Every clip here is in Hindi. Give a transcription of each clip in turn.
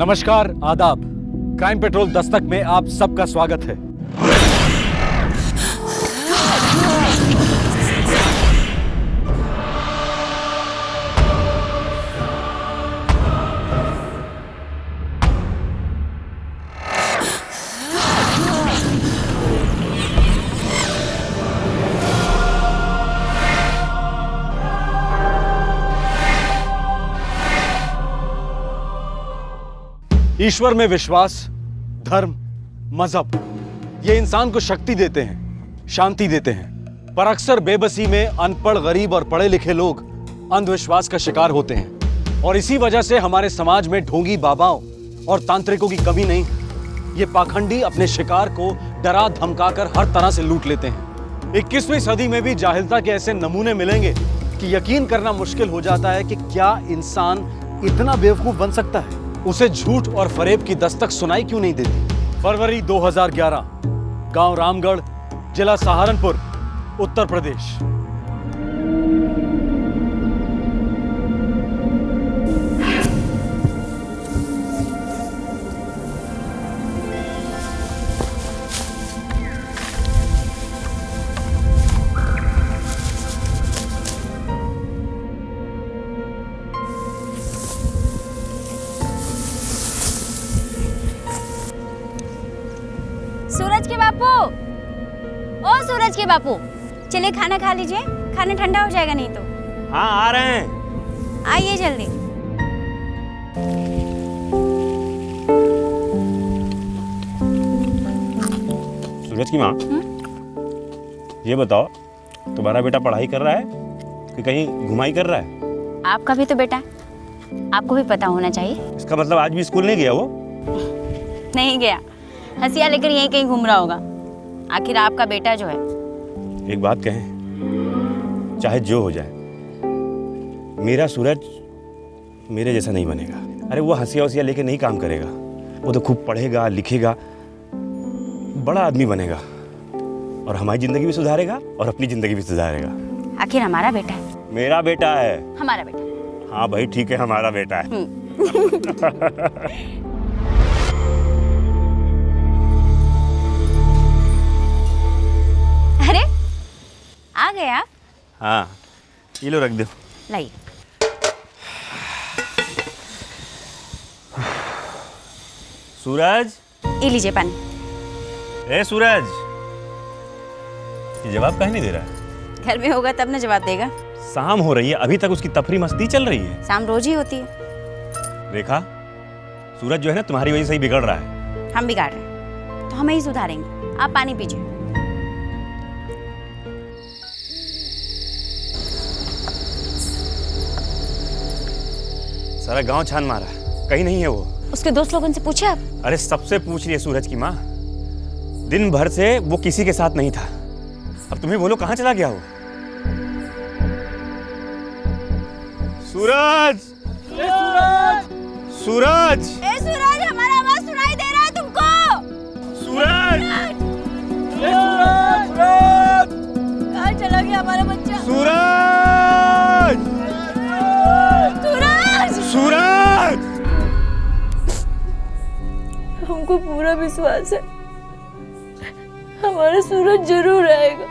नमस्कार, आदाब। क्राइम पेट्रोल दस्तक में आप सबका स्वागत है। ईश्वर में विश्वास, धर्म, मजहब ये इंसान को शक्ति देते हैं, शांति देते हैं, पर अक्सर बेबसी में अनपढ़, गरीब और पढ़े लिखे लोग अंधविश्वास का शिकार होते हैं और इसी वजह से हमारे समाज में ढोंगी बाबाओं और तांत्रिकों की कमी नहीं। ये पाखंडी अपने शिकार को डरा धमकाकर हर तरह से लूट लेते हैं। 21वीं सदी में भी जाहिलता के ऐसे नमूने मिलेंगे कि यकीन करना मुश्किल हो जाता है कि क्या इंसान इतना बेवकूफ बन सकता है। उसे झूठ और फरेब की दस्तक सुनाई क्यों नहीं देती। फरवरी 2011, गांव रामगढ़, जिला सहारनपुर, उत्तर प्रदेश। सूरज के बापू, ओ सूरज के बापू, चलिए खाना खा लीजिए, खाना ठंडा हो जाएगा नहीं तो। हाँ आ रहे हैं। आइए जल्दी। सूरज की माँ, ये बताओ तुम्हारा बेटा पढ़ाई कर रहा है कि कहीं घुमाई कर रहा है? आपका भी तो बेटा है, आपको भी पता होना चाहिए। इसका मतलब आज भी स्कूल नहीं गया वो? नहीं गया, हंसिया लेकर यहीं कहीं घूम रहा होगा। आखिर आपका बेटा जो है। एक बात कहें, चाहे जो हो जाए, मेरा सूरज मेरे जैसा नहीं बनेगा। अरे वो हंसिया वसिया लेके नहीं काम करेगा, वो तो खूब पढ़ेगा लिखेगा, बड़ा आदमी बनेगा और हमारी जिंदगी भी सुधारेगा और अपनी जिंदगी भी सुधारेगा। आखिर हमारा बेटा है। मेरा बेटा है। हमारा बेटा। हाँ भाई ठीक है, हमारा बेटा है। अरे आ गए आप? हाँ, ये लो रख दो। लाइए। सूरज, ये लीजिए पानी। ए सूरज, ये जवाब काहे नहीं दे रहा है? घर में होगा तब ना जवाब देगा। शाम हो रही है, अभी तक उसकी तफरी मस्ती चल रही है। शाम रोज ही होती है। देखा, सूरज जो है ना तुम्हारी वजह से ही बिगड़ रहा है। हम बिगाड़ रहे हैं तो हमें ही सुधारेंगे। आप पानी पीजिए। सारा गांव छान मारा, कहीं नहीं है वो। उसके दोस्त लोगों से पूछे आप? अरे सबसे पूछ लिए सूरज की माँ, दिन भर से वो किसी के साथ नहीं था। अब तुम्हें बोलो कहाँ चला गया वो? सूरज! सूरज! सूरज! ए सूरज, हमारा आवाज सुनाई दे रहा है तुमको? सूरज! कहाँ चला गया हमारा बच्चा? सूरज! सूरज! सूरज! हमको पूरा विश्वास है हमारा सूरज जरूर आएगा।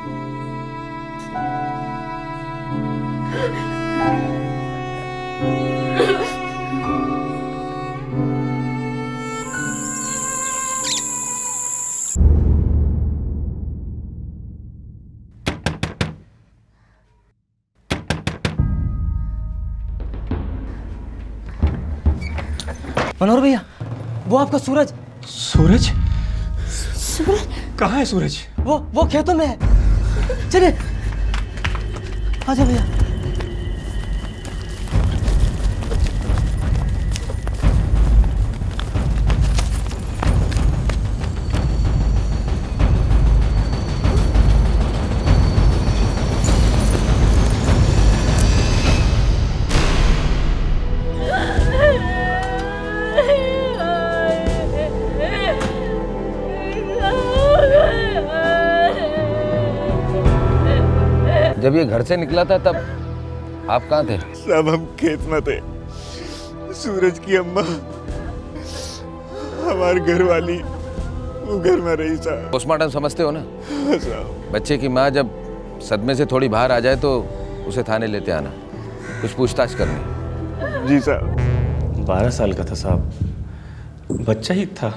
मनोहर भैया, वो आपका सूरज। सूरज? सूरज? कहाँ है सूरज? वो खेतों में है। चलिए आजा भैया। जब ये घर से निकला था तब आप कहाँ थे? सब हम खेत में थे। सूरज की अम्मा हमारी घरवाली वो घर में रही साहब। पोस्टमार्टम समझते हो ना? साहब बच्चे की माँ जब सदमे से थोड़ी बाहर आ जाए तो उसे थाने लेते आना, कुछ पूछताछ करनी। जी साहब। 12 साल का था साहब, बच्चा ही था,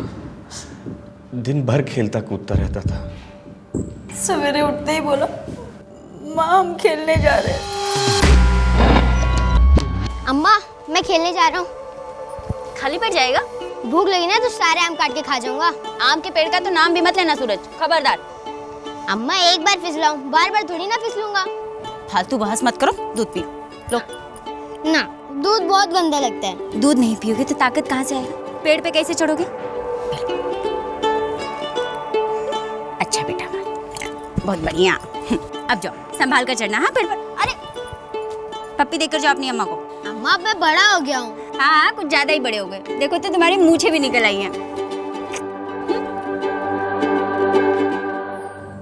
दिन भर खेलता कूदता रहता था। सवेरे उठते ही बोला, माँ हम खेलने जा रहे हैं। अम्मा मैं खेलने जा रहा हूँ। खाली पेट जाएगा? भूख लगी ना तो सारे आम काट के खा जाऊंगा। आम के पेड़ का तो नाम भी मत लेना सूरज, खबरदार। अम्मा एक बार फिसलाऊं, बार बार थोड़ी ना फिसलूंगा। फालतू बहस मत करो, दूध पियो। लो ना, दूध बहुत गंदा लगता है। दूध नहीं पियोगे तो ताकत कहाँ से आएगा? पेड़ पे कैसे चढ़ोगे? अच्छा बेटा, बहुत बढ़िया। अब जाओ, संभाल कर चढ़ना। हाँ पेड़ पर। अरे पप्पी देकर जाओ अपनी अम्मा को। अम्मा अब मैं बड़ा हो गया हूँ। हाँ कुछ ज्यादा ही बड़े हो गए, देखो तो तुम्हारी मूछें भी निकल आई हैं।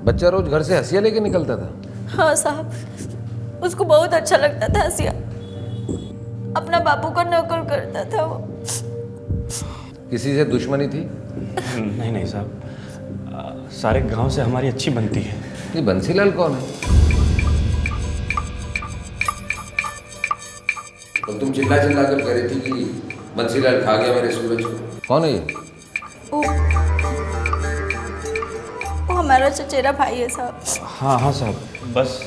बच्चा रोज घर से हंसिया लेके निकलता था? हाँ साहब, उसको बहुत अच्छा लगता था हंसिया। अपना बापू का नकल करता था वो। किसी से दुश्मनी थी? नहीं नहीं साहब, सारे गांव से हमारी अच्छी बनती है। ये बंसीलाल कौन है? तो तुम चिल्ला चिल्ला कर कह रही थी कि बंसीलाल खा गया मेरे सूरज को। कौन है ये? वो हमारा चचेरा भाई है साहब। हाँ हाँ साहब, बस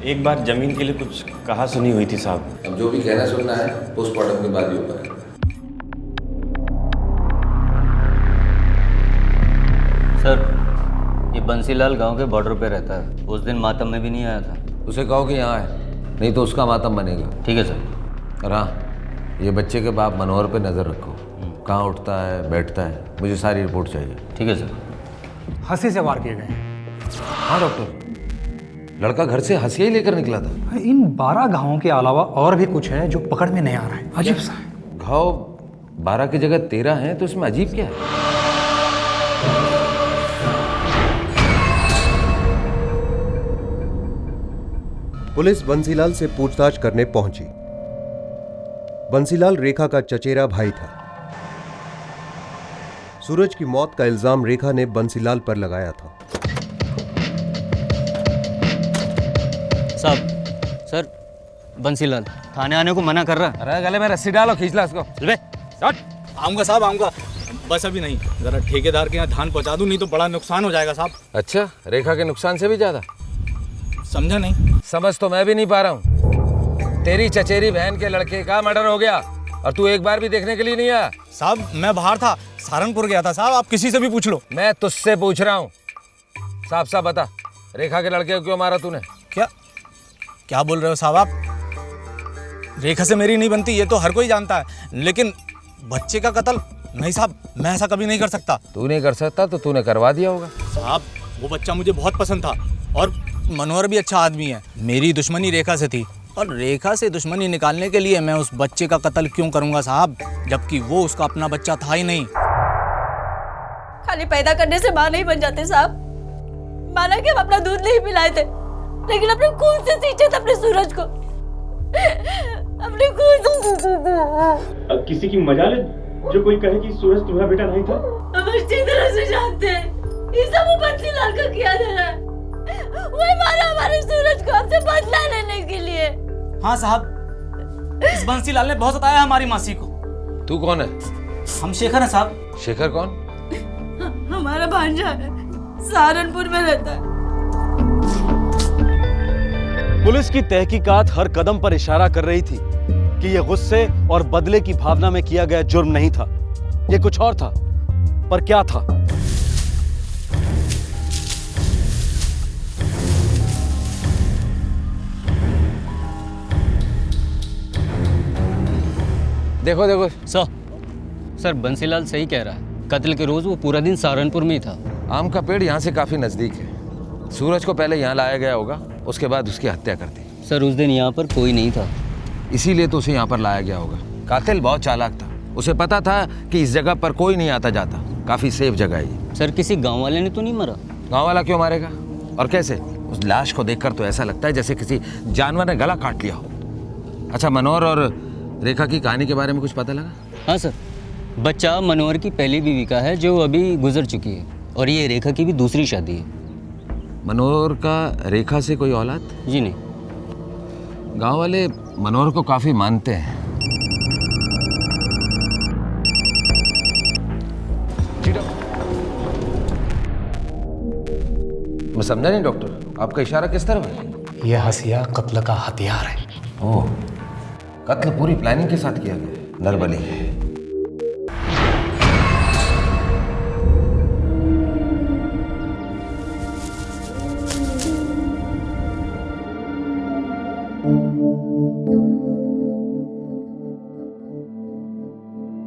एक बार जमीन के लिए कुछ कहा सुनी हुई थी साहब। अब जो भी कहना सुनना है पोस्टमार्टम के बाद ही होगा। सर, ये बंसीलाल गांव के बॉर्डर पे रहता है। उस दिन मातम में भी नहीं आया था। उसे कहो कि यहाँ है, नहीं तो उसका मातम बनेगा। ठीक है सर। और हाँ, ये बच्चे के बाप मनोहर पे नज़र रखो, कहाँ उठता है बैठता है, मुझे सारी रिपोर्ट चाहिए। ठीक है सर। हंसी से वार किए गए। हाँ डॉक्टर, लड़का घर से हंसिया ही लेकर निकला था। इन 12 घावों के अलावा और भी कुछ है जो पकड़ में नहीं आ रहा है। अजीब सा है। घाव 12 की जगह 13 है, तो इसमें अजीब क्या है? पुलिस बंसीलाल से पूछताछ करने पहुंची। बंसीलाल रेखा का चचेरा भाई था। सूरज की मौत का इल्जाम रेखा ने बंसीलाल पर लगाया था। साहब, सर बंसीलाल थाने आने को मना कर रहा है। अरे गले में रस्सी डालो, खींच ला इसको। आऊंगा साहब, आऊंगा। बस अभी नहीं, जरा ठेकेदार के यहाँ धान पहुंचा दूं, नहीं तो बड़ा नुकसान हो जाएगा साहब। अच्छा, रेखा के नुकसान से भी ज्यादा? समझा नहीं? समझ तो मैं भी नहीं पा रहा हूँ। तेरी चचेरी बहन के लड़के का मर्डर हो गया और तू एक बार भी देखने के लिए नहीं आया। साहब मैं बाहर था, सहारनपुर गया था साहब, आप किसी से भी पूछ लो। मैं तुझसे पूछ रहा हूँ, साफ साफ बता, रेखा के लड़के को क्यों मारा तूने? क्या बोल रहे हो साहब आप? रेखा से मेरी नहीं बनती, ये तो हर कोई जानता है, लेकिन बच्चे का कत्ल नहीं साहब, मैं ऐसा कभी नहीं कर सकता। तू नहीं कर सकता तो तूने करवा दिया होगा। साहब वो बच्चा मुझे बहुत पसंद था और मनोहर भी अच्छा आदमी है। मेरी दुश्मनी रेखा से थी और रेखा से दुश्मनी निकालने के लिए मैं उस बच्चे का कत्ल क्यों करूंगा साहब, जबकि वो उसका अपना बच्चा था ही नहीं। खाली पैदा करने से माँ नहीं बन जाते साहब। माना कि हम अपना दूध नहीं पिलाए थे, लेकिन अपने खून से सींचे थे अपने सूरज को। अपने खून से। अब किसी की मजाल है जो कोई कहे कि सूरज तुम्हारा बेटा नहीं था? हम अच्छी तरह से जानते हैं ये सब वो बंसीलाल का किया जा रहा है। वो मारा हमारे सूरज को हमसे बदला लेने के लिए। हाँ साहब, इस बंसीलाल ने बहुत सताया हमारी मासी को। तू कौन है? हम शेखर हैं साहब। शेखर कौन? हमारा भांजा है, सहारनपुर में रहता है। पुलिस की तहकीकात हर कदम पर इशारा कर रही थी कि यह गुस्से और बदले की भावना में किया गया जुर्म नहीं था, यह कुछ और था। पर क्या था? देखो देखो सर बंसीलाल सही कह रहा है। कत्ल के रोज वो पूरा दिन सहारनपुर में ही था। आम का पेड़ यहाँ से काफी नजदीक है। सूरज को पहले यहाँ लाया गया होगा, उसके बाद उसकी हत्या कर दी। सर उस दिन यहाँ पर कोई नहीं था, इसीलिए तो उसे यहाँ पर लाया गया होगा। कातिल बहुत चालाक था, उसे पता था कि इस जगह पर कोई नहीं आता जाता, काफी सेफ जगह है ये। सर किसी गांव वाले ने तो नहीं मारा? गाँव वाला क्यों मारेगा और कैसे? उस लाश को देखकर तो ऐसा लगता है जैसे किसी जानवर ने गला काट लिया हो। अच्छा, मनोहर और रेखा की कहानी के बारे में कुछ पता लगा? हाँ सर, बच्चा मनोहर की पहली बीवी का है जो अभी गुजर चुकी है, और ये रेखा की भी दूसरी शादी है। मनोहर का रेखा से कोई औलाद? जी नहीं। गांव वाले मनोहर को काफी मानते हैं। मैं समझा नहीं डॉक्टर, आपका इशारा किस तरफ है? यह हसिया कत्ल का हथियार है। ओह, कत्ल पूरी प्लानिंग के साथ किया गया। नरबली।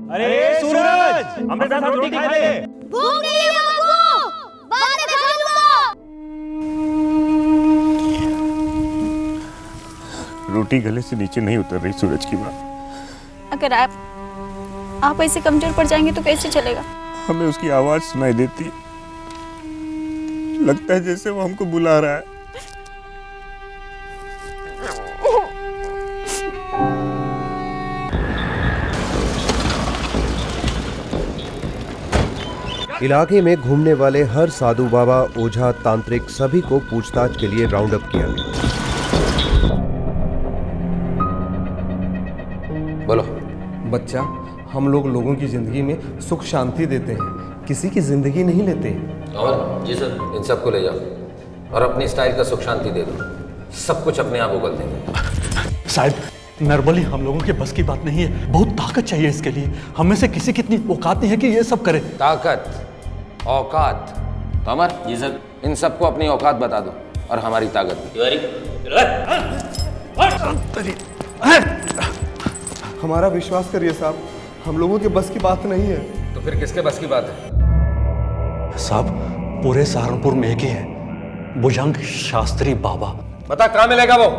अरे सूरज, हमें साथ रोटी खा ले। भूख नहीं है बाबू, बाद में खा लूंगा। रोटी गले से नीचे नहीं उतर रही सूरज की माँ। अगर आप ऐसे कमजोर पड़ जाएंगे तो कैसे चलेगा? हमें उसकी आवाज सुनाई देती है, लगता है जैसे वो हमको बुला रहा है। इलाके में घूमने वाले हर साधु बाबा, ओझा, तांत्रिक सभी को पूछताछ के लिए राउंड अप किया गया। बोलो। बच्चा, हम लोग लोगों की जिंदगी में सुख शांति देते हैं, किसी की जिंदगी नहीं लेते। और जी सर, इन सबको ले जाओ और अपनी स्टाइल का सुख शांति दे दो। सब कुछ अपने आप उगल देंगे। साहब, नरबली हम लोगों के बस की बात नहीं है, बहुत ताकत चाहिए इसके लिए। हम में से किसी की इतनी औकात नहीं है कि ये सब करे। ताकत, औकात। तोमर जी सर। इन सबको अपनी औकात बता दो और हमारी ताकत। हमारा विश्वास करिए साहब, हम लोगों के बस की बात नहीं है। तो फिर किसके बस की बात है? साहब, पूरे सहारनपुर में एक ही है, भुजंग शास्त्री बाबा। बता कहाँ मिलेगा वो?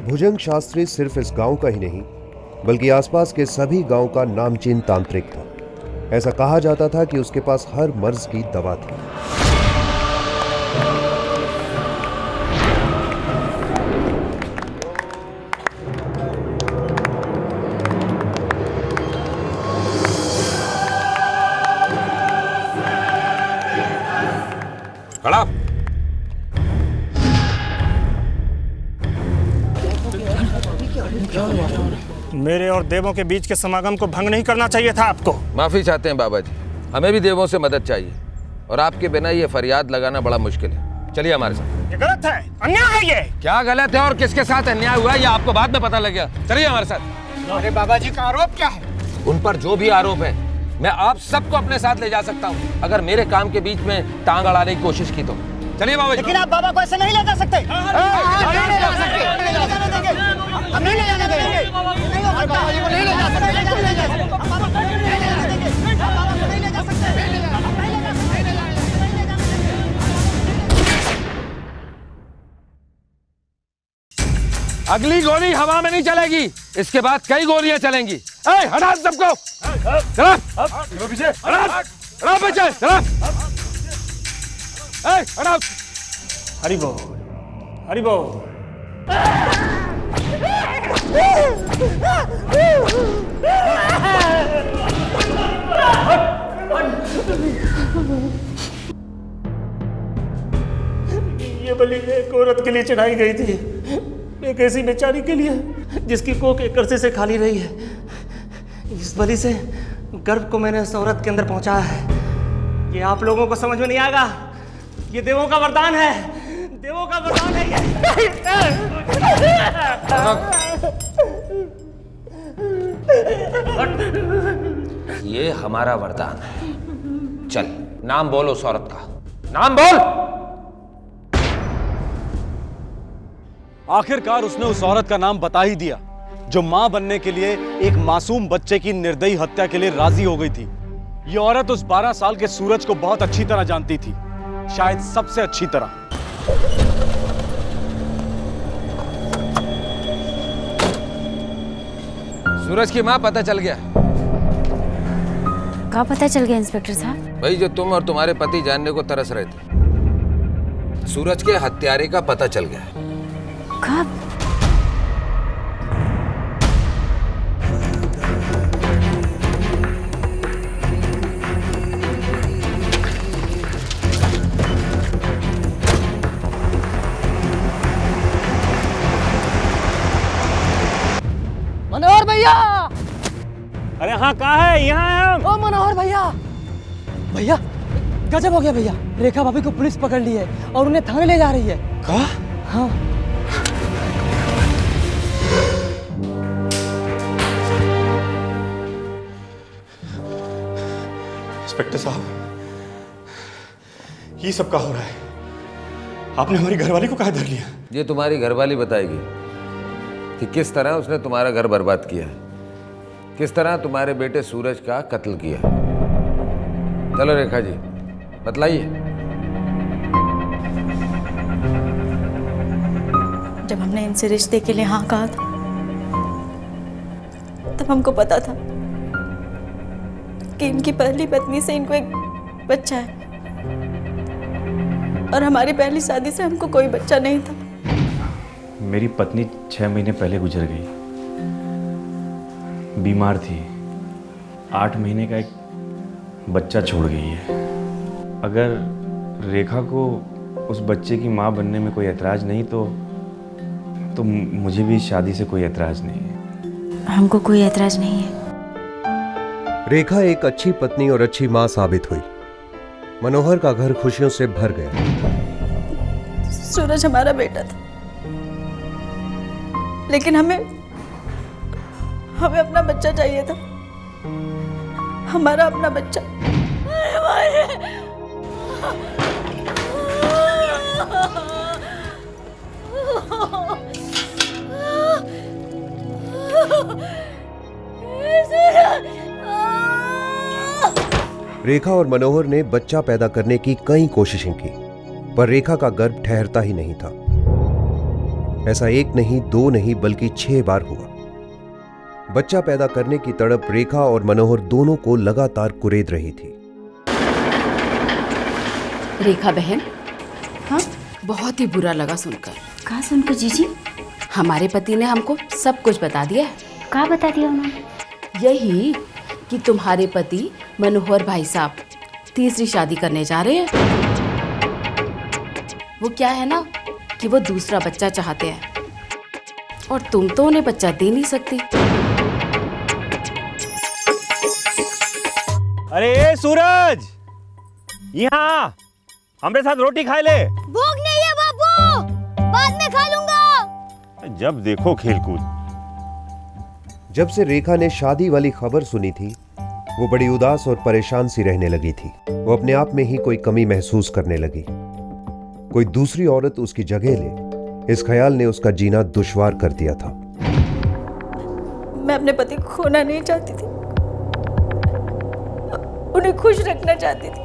भुजंग शास्त्री सिर्फ इस गांव का ही नहीं बल्कि आसपास के सभी गांव का नामचीन तांत्रिक था। ऐसा कहा जाता था कि उसके पास हर मर्ज की दवा थी। खड़ा। मेरे और देवों के बीच के समागम को भंग नहीं करना चाहिए था आपको। माफी चाहते हैं बाबा जी, हमें भी देवों से मदद चाहिए और आपके बिना ये फरियाद लगाना बड़ा मुश्किल है। चलिए हमारे साथ। ये गलत है, अन्याय है ये। क्या गलत है और किसके साथ अन्याय हुआ है ये आपको बाद में पता लगेगा। चलिए हमारे साथ। अरे बाबा जी का आरोप क्या है? उन पर जो भी आरोप है मैं आप सबको अपने साथ ले जा सकता हूँ अगर मेरे काम के बीच में टांग अड़ाने की कोशिश की तो। चलिए बाबा जी। लेकिन आप बाबा को ऐसे नहीं ले जा सकते। हम नहीं ले जाने देंगे। बाबा जी को नहीं ले जा अगली गोली हवा में नहीं चलेगी, इसके बाद कई गोलियां चलेंगी। ए, हटा सबको। चला पीछे, चला पीछे, चला। ए, हटा। हरि बोल, हरि बोल। ये बलि एक औरत के लिए चढ़ाई गई थी, एक ऐसी बेचारी के लिए जिसकी कोख एक अरसे से खाली रही है। इस बलि से गर्भ को मैंने उस औरत के अंदर पहुंचाया है। ये आप लोगों को समझ में नहीं आएगा, ये देवों का वरदान है, देवों का वरदान है ये हमारा वरदान है। चल नाम बोल उस औरत का, नाम बोल। आखिरकार उसने उस औरत का नाम बता ही दिया जो मां बनने के लिए एक मासूम बच्चे की निर्दयी हत्या के लिए राजी हो गई थी। ये औरत उस 12 साल के सूरज को बहुत अच्छी तरह जानती थी, शायद सबसे अच्छी तरह। सूरज की मां पता चल गया। कहाँ पता चल गया इंस्पेक्टर साहब? भाई जो तुम और तुम्हारे पति जानने को तरस रहे थे। सूरज के हत्यारे का पता चल गया है। कब? मनोहर भैया, अरे हाँ, कहाँ है? यहाँ है हम। ओ मनोहर भैया, भैया गजब हो गया भैया, रेखा भाभी को पुलिस पकड़ ली है और उन्हें थाने ले जा रही है। कहा? हाँ। इंस्पेक्टर साहब, ये सब क्या हो रहा है? आपने हमारी घरवाली को कहाँ धर लिया? ये तुम्हारी घरवाली बताएगी कि किस तरह उसने तुम्हारा घर बर्बाद किया है, किस तरह तुम्हारे बेटे सूरज का कत्ल किया। चलो रेखा जी, बतलाइए। जब हमने इनसे रिश्ते के लिए हाँ कहा था, तब हमको पता था कि इनकी पहली पत्नी से इनको एक बच्चा है और हमारी पहली शादी से हमको कोई बच्चा नहीं था। मेरी पत्नी 6 महीने पहले गुजर गई, बीमार थी, 8 महीने का एक बच्चा छोड़ गई है। अगर रेखा को उस बच्चे की माँ बनने में कोई एतराज़ नहीं तो मुझे भी शादी से कोई एतराज़ नहीं है। हमको कोई एतराज़ नहीं है। रेखा एक अच्छी पत्नी और अच्छी मां साबित हुई। मनोहर का घर खुशियों से भर गया। सूरज हमारा बेटा था, लेकिन हमें अपना बच्चा चाहिए था, हमारा अपना बच्चा। रेखा और मनोहर ने बच्चा पैदा करने की कई कोशिशें की, पर रेखा का गर्भ ठहरता ही नहीं था। ऐसा एक नहीं, 2 नहीं, बल्कि 6 बार हुआ। बच्चा पैदा करने की तड़प रेखा और मनोहर दोनों को लगातार कुरेद रही थी। रेखा बहन, हाँ, बहुत ही बुरा लगा सुनकर। कहाँ सुनकर जीजी? हमारे पति ने हमको सब कुछ बता दिया है। कहाँ बता दिया उन्होंने? यही कि तुम्हारे पति मनोहर भाई साहब तीसरी शादी करने जा रहे हैं। वो क्या है ना कि वो दूसरा बच्चा चाहते हैं और तुम तो उन्हें बच्चा दे नहीं सकती। अरे सूरज, यहाँ हमारे साथ रोटी खा ले। भूख नहीं है बापू, बाद में खा लूंगा। जब देखो खेलकूद। जब से रेखा ने शादी वाली खबर सुनी थी, वो बड़ी उदास और परेशान सी रहने लगी थी। वो अपने आप में ही कोई कमी महसूस करने लगी। कोई दूसरी औरत उसकी जगह ले, इस ख्याल ने उसका जीना दुश्वार कर दिया था। मैं अपने पति को खोना नहीं चाहती थी, उन्हें खुश रखना चाहती थी,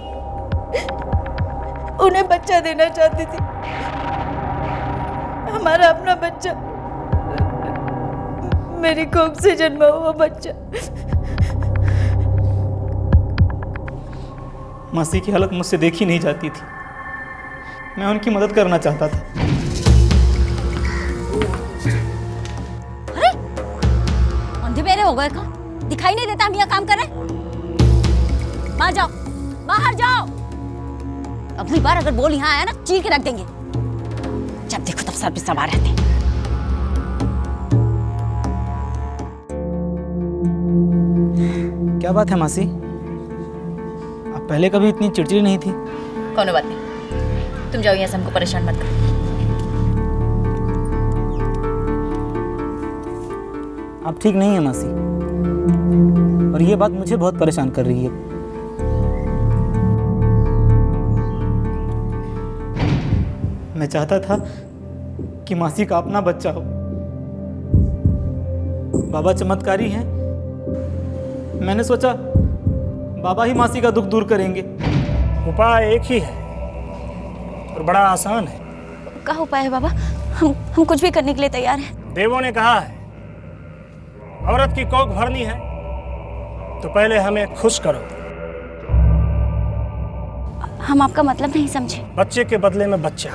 उन्हें बच्चा देना चाहती थी, हमारा अपना बच्चा, मेरी कोख से जन्मा हुआ बच्चा। मासी की हालत मुझसे देखी नहीं जाती थी, मैं उनकी मदद करना चाहता था। अरे अंधे बेरे हो गए का? दिखाई नहीं देता हम यहाँ काम कर रहे? बाहर जाओ, बाहर जाओ। अगली बार अगर बोल यहाँ आया ना, चीर के रख देंगे। जब देखो तब सर पे सवार रहते हैं। क्या बात है मासी, आप पहले कभी इतनी चिड़चिड़ी नहीं थी। कौनो बात नहीं, तुम जाओ यहाँ से, हमको परेशान मत करो। आप ठीक नहीं है मासी, और ये बात मुझे बहुत परेशान कर रही है। मैं चाहता था कि मासी का अपना बच्चा हो। बाबा चमत्कारी हैं, मैंने सोचा बाबा ही मासी का दुख दूर करेंगे। उपाय एक ही है और बड़ा आसान है। क्या उपाय है बाबा? हम कुछ भी करने के लिए तैयार हैं। देवों ने कहा है, औरत की कोख भरनी है तो पहले हमें खुश करो। हम आपका मतलब नहीं समझे। बच्चे के बदले में बच्चा।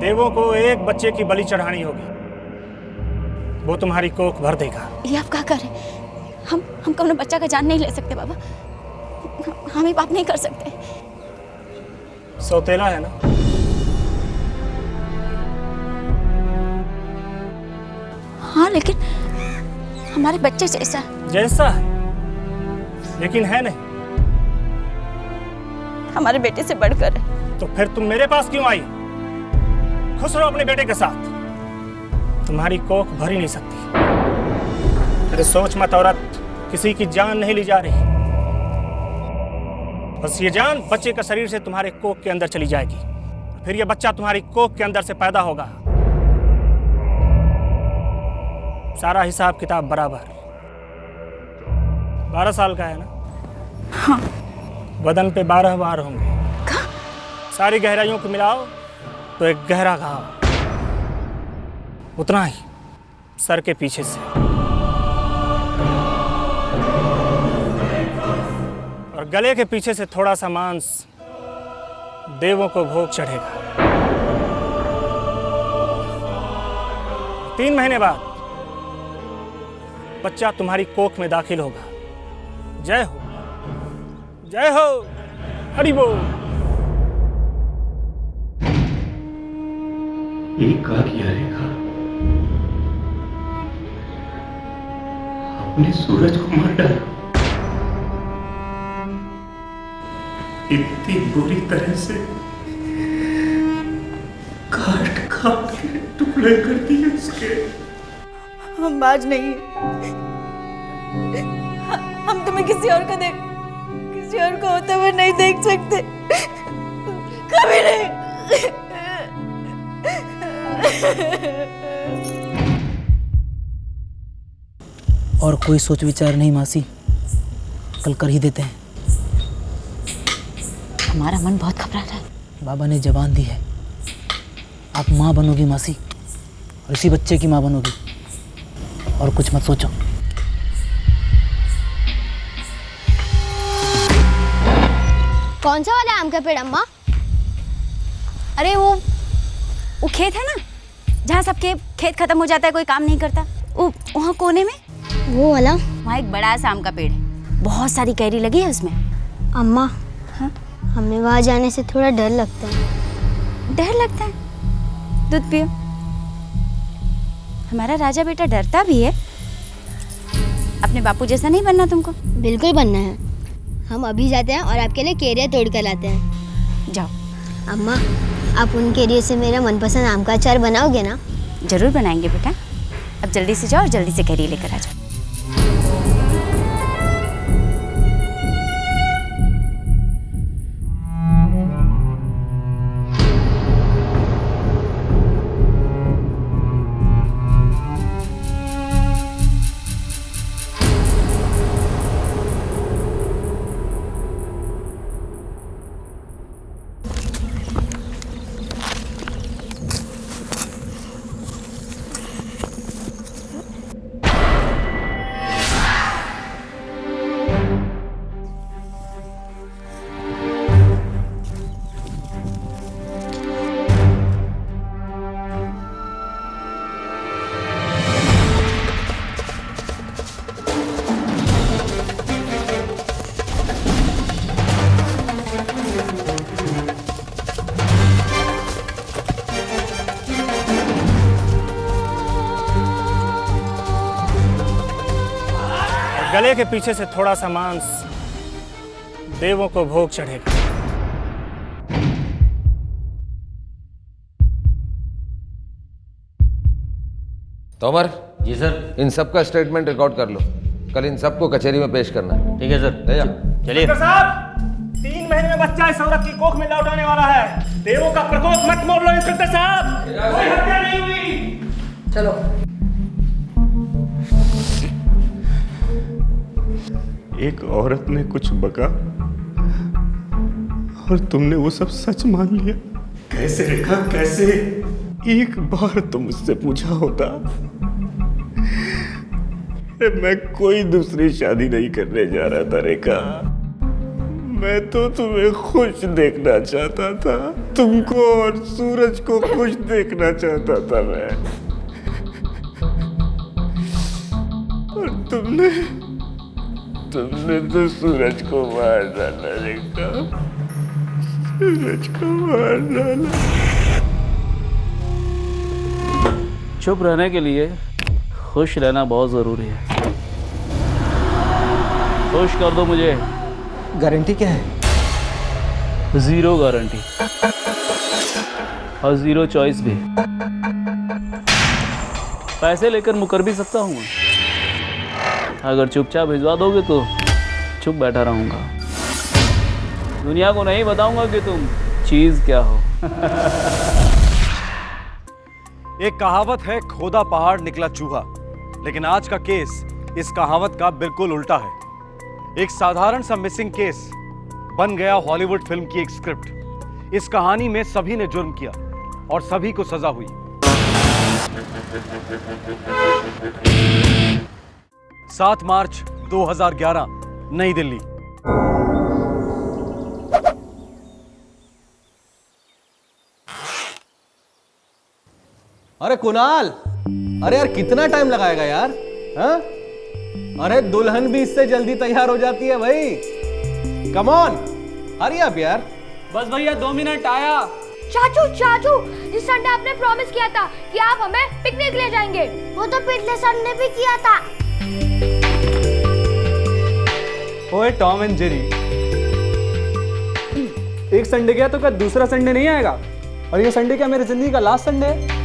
देवों को एक बच्चे की बलि चढ़ानी होगी, वो तुम्हारी कोख भर देगा। ये आप क्या कर रहे हैं? हम अपने बच्चा का जान नहीं ले सकते बाबा, हम ये पाप नहीं कर सकते। सौतेला है ना? हाँ, लेकिन हमारे बच्चे जैसा है, लेकिन है नहीं। हमारे बेटे से बढ़कर है। तो फिर तुम मेरे पास क्यों आई? खुश रहो अपने बेटे के साथ, तुम्हारी कोख भर ही नहीं सकती। अरे सोच मत औरत, किसी की जान नहीं ली जा रही, बस ये जान बच्चे का शरीर से तुम्हारे कोख के अंदर चली जाएगी, फिर ये बच्चा तुम्हारी कोख के अंदर से पैदा होगा। सारा हिसाब किताब बराबर। 12 साल का है ना? हाँ। बदन पे 12 बार होंगे। सारी गहराइयों को मिलाओ तो एक गहरा घाव, उतना ही सर के पीछे से, और गले के पीछे से थोड़ा सा मांस देवों को भोग चढ़ेगा। 3 महीने बाद बच्चा तुम्हारी कोख में दाखिल होगा। जय हो, जय हो, हरि बोल। क्या किया रेखा? अपने सूरज को मार डाला, इतनी बुरी तरह से काट काट के टुकड़े कर दिए उसके। हम बाज नहीं, हम तुम्हें किसी और को होते हुए नहीं देख सकते, कभी नहीं। और कोई सोच विचार नहीं मासी, कल कर ही देते हैं। हमारा मन बहुत घबरा रहा है। बाबा ने जबान दी है, आप माँ बनोगी मासी, और इसी बच्चे की माँ बनोगी, और कुछ मत सोचो। कौन सा वाला आम का पेड़ अम्मा? अरे वो खेत है ना, जहाँ सबके खेत खत्म हो जाता है, कोई काम नहीं करता, वहाँ कोने में वो वाला। वहाँ एक बड़ा सा आम का पेड़ है, बहुत सारी कैरी लगी है उसमें। अम्मा, हाँ? हमें वहाँ जाने से थोड़ा डर लगता है। डर लगता है? दूध पियो। हमारा राजा बेटा डरता भी है। अपने बापू जैसा नहीं बनना तुमको। बिल्कुल बनना है। हम अभी जाते हैं और आपके लिए केरिया तोड़ कर लाते हैं। जाओ। अम्मा, आप उन केरिया से मेरा मनपसंद आम का अचार बनाओगे ना? जरूर बनाएंगे बेटा। अब जल्दी से जाओ और जल्दी से कैरी लेकर आ जाओ। गले के पीछे से थोड़ा सा मांस देवों को भोग चढ़ेगा। तोमर जी सर। इन सब का स्टेटमेंट रिकॉर्ड कर लो, कल इन सबको कचहरी में पेश करना है। ठीक है सर। ले जा। चलिए। डॉक्टर साहब, 3 महीने में बच्चा इस औरत की कोख में लौट आने वाला है। देवों का प्रकोप मत मोड़ लो इंस्पेक्टर साहब, कोई हत्या नहीं हुई। चलो। एक औरत ने कुछ बका और तुमने वो सब सच मान लिया। कैसे रेखा, कैसे? एक बार तो मुझसे पूछा होता, मैं कोई दूसरी शादी नहीं करने जा रहा था रेखा। मैं तो तुम्हें खुश देखना चाहता था, तुमको और सूरज को खुश देखना चाहता था मैं। और तुमने तो सूरज को मार डाला रेखा, सूरज को मार डाला। चुप रहने के लिए खुश रहना बहुत ज़रूरी है। खुश कर दो मुझे। गारंटी क्या है? 0 गारंटी और 0 चॉइस भी। पैसे लेकर मुकर भी सकता हूँ। अगर चुपचाप भिजवा दोगे तो चुप बैठा रहूँगा। दुनिया को नहीं बताऊंगा कि तुम चीज़ क्या हो। एक कहावत है, खोदा पहाड़ निकला चूहा। लेकिन आज का केस इस कहावत का बिल्कुल उल्टा है। एक साधारण सा मिसिंग केस बन गया हॉलीवुड फिल्म की एक स्क्रिप्ट। इस कहानी में सभी ने जुर्म किया और सभी को सजा हुई। 7 मार्च 2011, नई दिल्ली। अरे कुणाल, अरे यार कितना टाइम लगाएगा यार? हाँ? अरे दुल्हन भी इससे जल्दी तैयार हो जाती है भाई। कम ऑन, हरी अप यार। बस भैया 2 मिनट आया। चाचू, इस संडे आपने प्रॉमिस किया था कि आप हमें पिकनिक ले जाएंगे। वो तो पिछले संडे भी किया था। ओए टॉम एंड जेरी, एक संडे गया तो क्या दूसरा संडे नहीं आएगा? और ये संडे क्या मेरी जिंदगी का लास्ट संडे है?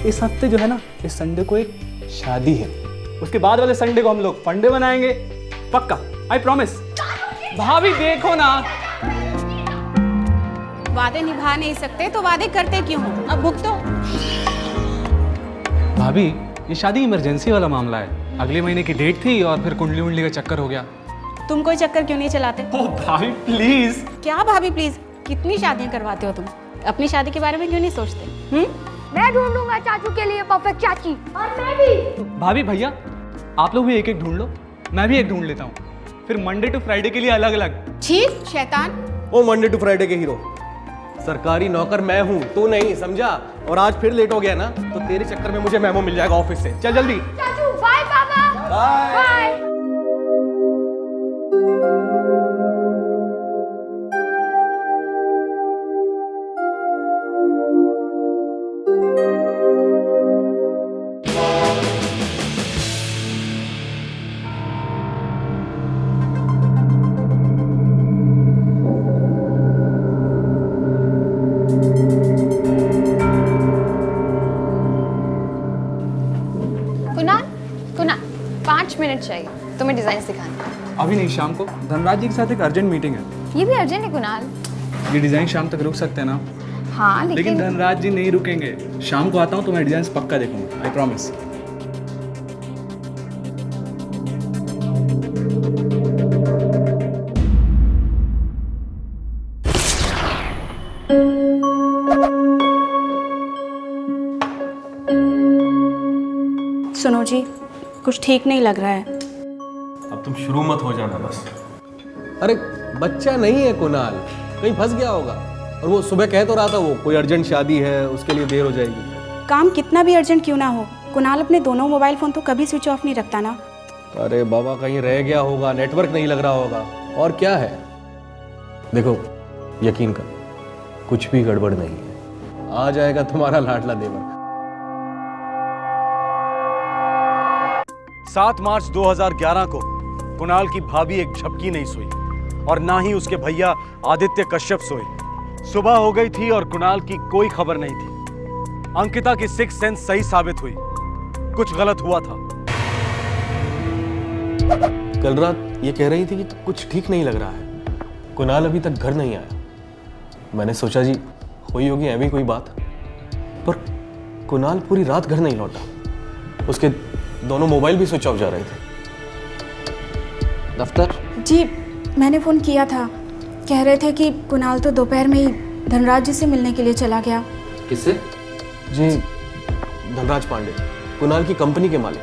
इस हफ्ते जो है ना, इस संडे को एक शादी है। उसके बाद वाले संडे को हम लोग फंडे बनाएंगे, पक्का, आई प्रॉमिस। भाभी देखो ना, वादे निभा नहीं सकते तो वादे करते क्यों हो? अब भुगतो। भाभी ये शादी इमरजेंसी वाला मामला है। अगले महीने की डेट थी और फिर कुंडली उंडली का चक्कर हो गया। तुम कोई चक्कर क्यों नहीं चलाते? ओ भाभी प्लीज। क्या भाभी प्लीज? कितनी शादियां करवाते हो तुम? अपनी शादी के बारे में क्यों नहीं सोचते? मैं ढूंढूंगा चाचू के लिए परफेक्ट चाची। और मैं भी। भाभी भैया आप लोग भी एक एक ढूंढ लो, मैं भी एक ढूंढ लेता हूँ, फिर मंडे टू फ्राइडे के लिए अलग अलग। छी शैतान। ओ मंडे टू फ्राइडे के हीरो, सरकारी नौकर मैं हूँ, तू नहीं, समझा? और आज फिर लेट हो गया ना तो तेरे चक्कर में मुझे मेमो मिल जाएगा ऑफिस से। चल जल्दी। चाचू बाय पापा। बाय। कुणाल 5 मिनट चाहिए, तुम्हें डिजाइन सिखाना। अभी नहीं, शाम को धनराज जी के साथ एक अर्जेंट मीटिंग है। ये भी अर्जेंट है कुणाल। ये डिजाइन शाम तक रुक सकते हैं ना? हाँ लेकिन धनराज जी नहीं रुकेंगे। शाम को आता हूँ तो मैं डिजाइन पक्का देखूंगा, आई प्रॉमिस। सुनो जी, कुछ ठीक नहीं लग रहा है। अब तुम शुरू मत हो जाना बस। अरे बच्चा नहीं है कुणाल, कहीं फंस गया होगा। और वो सुबह कह तो रहा था वो कोई अर्जेंट शादी है, उसके लिए देर हो जाएगी। काम कितना भी अर्जेंट क्यों ना हो, कुणाल अपने दोनों मोबाइल फोन तो कभी स्विच ऑफ नहीं रखता ना। अरे बाबा कहीं रह गया होगा, नेटवर्क नहीं लग रहा होगा, और क्या है। देखो यकीन कर, कुछ भी गड़बड़ नहीं है, आ जाएगा तुम्हारा लाडला देवर। 7 मार्च 2011 को कुणाल की भाभी एक झपकी नहीं सोई और ना ही उसके भैया आदित्य कश्यप सोए। सुबह हो गई थी और कुणाल की कोई खबर नहीं थी। अंकिता की सिक्स सेंस सही साबित हुई, कुछ गलत हुआ था। कल रात ये कह रही थी कि कुछ ठीक नहीं लग रहा है, कुणाल अभी तक घर नहीं आया। मैंने सोचा जी हुई होगी ऐसी कोई बात, पर कुणाल पूरी रात घर नहीं लौटा। उसके दोनों मोबाइल भी स्विच ऑफ जा रहे थे। दफ्तर जी मैंने फ़ोन किया था, कह रहे थे कि कुणाल तो दोपहर में ही धनराज जी से मिलने के लिए चला गया। किससे? जी धनराज पांडे, कुणाल की कंपनी के मालिक।